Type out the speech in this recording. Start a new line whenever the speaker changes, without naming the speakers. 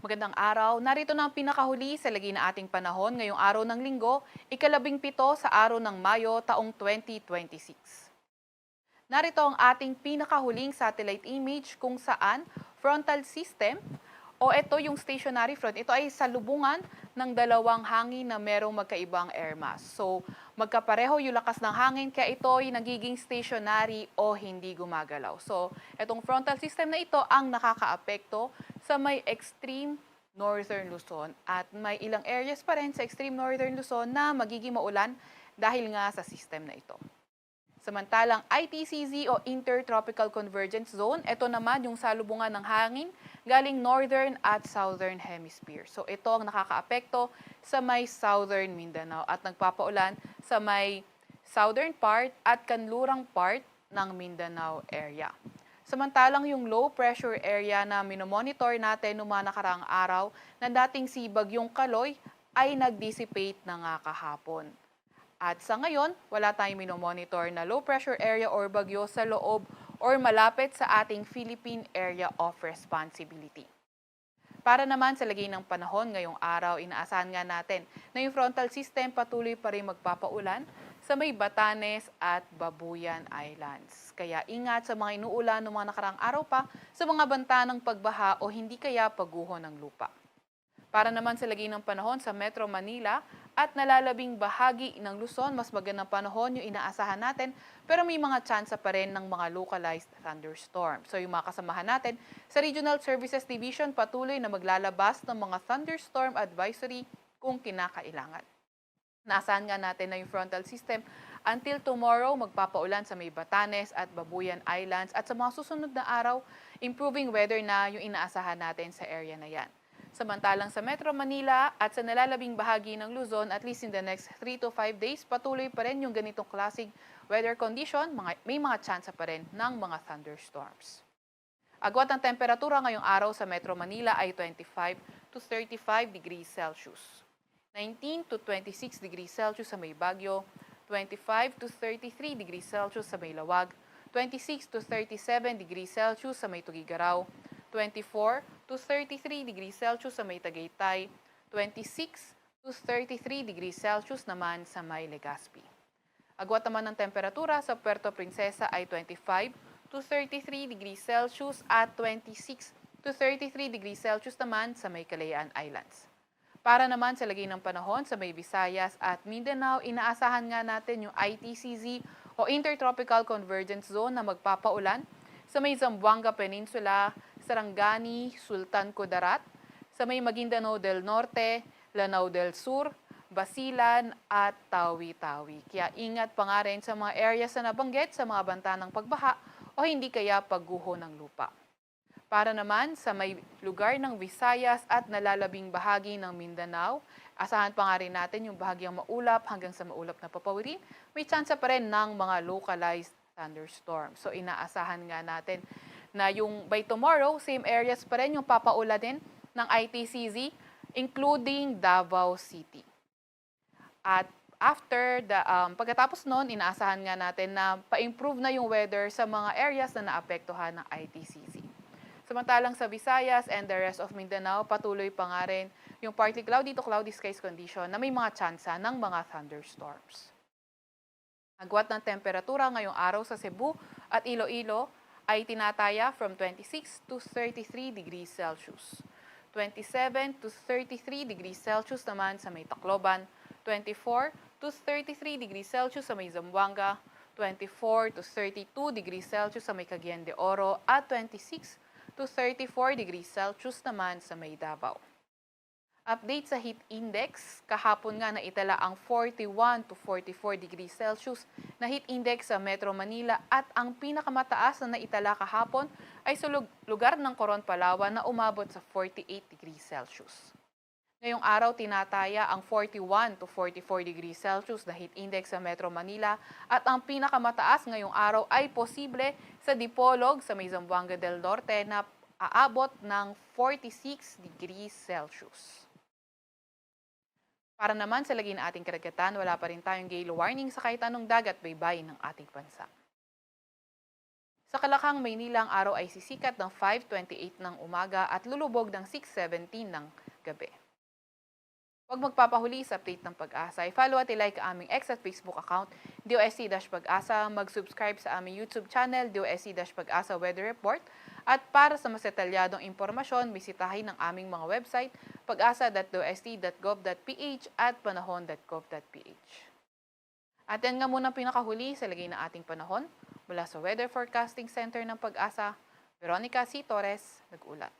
Magandang araw. Narito na ang pinakahuli sa lagi na ating panahon ngayong araw ng linggo, ika-17 sa araw ng Mayo taong 2026. Narito ang ating pinakahuling satellite image kung saan frontal system o ito yung stationary front. Ito ay salubungan ng dalawang hangin na merong magkaibang air mass. So, magkapareho yung lakas ng hangin kaya ito ay nagiging stationary o hindi gumagalaw. So, itong frontal system na ito ang nakakaapekto sa may extreme northern Luzon at may ilang areas pa rin sa extreme northern Luzon na magiging maulan dahil nga sa system na ito. Samantalang ITCZ o Intertropical Convergence Zone, ito naman yung salubungan ng hangin galing northern at southern hemisphere. So ito ang nakakaapekto sa may southern Mindanao at nagpapaulan sa may southern part at kanlurang part ng Mindanao area. Samantalang yung low pressure area na minomonitor natin noong mga nakaraang araw na dating si Bagyong Kaloy ay nag-dissipate na nga kahapon. At sa ngayon, wala tayong minomonitor na low pressure area or bagyo sa loob or malapit sa ating Philippine Area of Responsibility. Para naman sa lagay ng panahon ngayong araw, inaasahan nga natin na yung frontal system patuloy pa rin magpapaulan sa may Batanes at Babuyan Islands. Kaya ingat sa mga inuulan ng mga nakarang araw pa sa mga banta ng pagbaha o hindi kaya pagguho ng lupa. Para naman sa lagay ng panahon sa Metro Manila at nalalabing bahagi ng Luzon, mas magandang panahon yung inaasahan natin pero may mga tsansa pa rin ng mga localized thunderstorm. So yung mga kasamahan natin sa Regional Services Division patuloy na maglalabas ng mga thunderstorm advisory kung kinakailangan. Naasahan nga natin na yung frontal system until tomorrow magpapaulan sa may Batanes at Babuyan Islands at sa mga susunod na araw, improving weather na yung inaasahan natin sa area na yan. Samantalang sa Metro Manila at sa nalalabing bahagi ng Luzon, at least in the next 3 to 5 days, patuloy pa rin yung ganitong klaseng weather condition, may mga tsansa pa rin ng mga thunderstorms. Agwat ng temperatura ngayong araw sa Metro Manila ay 25 to 35 degrees Celsius. 19 to 26 degrees Celsius sa may Baguio, 25 to 33 degrees Celsius sa may Lawag, 26 to 37 degrees Celsius sa may Tugigaraw, 24 to 33 degrees Celsius sa may Tagaytay, 26 to 33 degrees Celsius naman sa may Legazpi. Agwat naman ng temperatura sa Puerto Princesa ay 25 to 33 degrees Celsius at 26 to 33 degrees Celsius naman sa may Kalayaan Islands. Para naman sa lagay ng panahon sa may Visayas at Mindanao, inaasahan nga natin yung ITCZ o Intertropical Convergence Zone na magpapaulan sa may Zamboanga Peninsula, Sarangani, Sultan Kudarat, sa may Maguindanao del Norte, Lanao del Sur, Basilan at Tawi-Tawi. Kaya ingat pa nga rin sa mga areas na nabanggit sa mga banta ng pagbaha o hindi kaya pagguho ng lupa. Para naman sa may lugar ng Visayas at nalalabing bahagi ng Mindanao, asahan pa nga rin natin yung bahagyang maulap hanggang sa maulap na papawirin, may tsansa pa rin ng mga localized thunderstorm. So inaasahan nga natin na yung by tomorrow, same areas pa rin yung papaulanin ng ITCZ, including Davao City. At pagkatapos noon, inaasahan nga natin na pa-improve na yung weather sa mga areas na naapektuhan ng ITCZ. Samantalang sa Visayas and the rest of Mindanao, patuloy pa nga rin yung partly cloudy to cloudy skies condition na may mga tsansa ng mga thunderstorms. Agwat ng temperatura ngayong araw sa Cebu at Iloilo ay tinataya from 26 to 33 degrees Celsius. 27 to 33 degrees Celsius naman sa may Tacloban, 24 to 33 degrees Celsius sa may Zamboanga, 24 to 32 degrees Celsius sa may Cagayan de Oro at 26 to 34 degrees Celsius naman sa may Davao. Update sa heat index, kahapon nga naitala ang 41 to 44 degrees Celsius na heat index sa Metro Manila at ang pinakamataas na naitala kahapon ay sa lugar ng Coron, Palawan na umabot sa 48 degrees Celsius. Ngayong araw tinataya ang 41 to 44 degrees Celsius na heat index sa Metro Manila at ang pinakamataas ngayong araw ay posible sa Dipolog sa may Zamboanga del Norte na aabot ng 46 degrees Celsius. Para naman sa lagi ng ating karagatan, wala pa rin tayong gale warning sa kahit anong dagat baybayin ng ating bansa. Sa Kalakang, Maynila, ang araw ay sisikat ng 5:28 ng umaga at lulubog ng 6:17 ng gabi. Huwag magpapahuli sa update ng Pag-asa. I-follow at i-like ang aming X at Facebook account, DOSC-Pag-asa, mag-subscribe sa aming YouTube channel, DOSC-Pag-asa Weather Report, at para sa mas detalyadong impormasyon, bisitahin ang aming mga website, pag-asa.dosc.gov.ph at panahon.gov.ph. At yan nga muna ang pinakahuli sa lagay ng ating panahon. Mula sa Weather Forecasting Center ng Pag-asa, Veronica C. Torres, nag-ulat.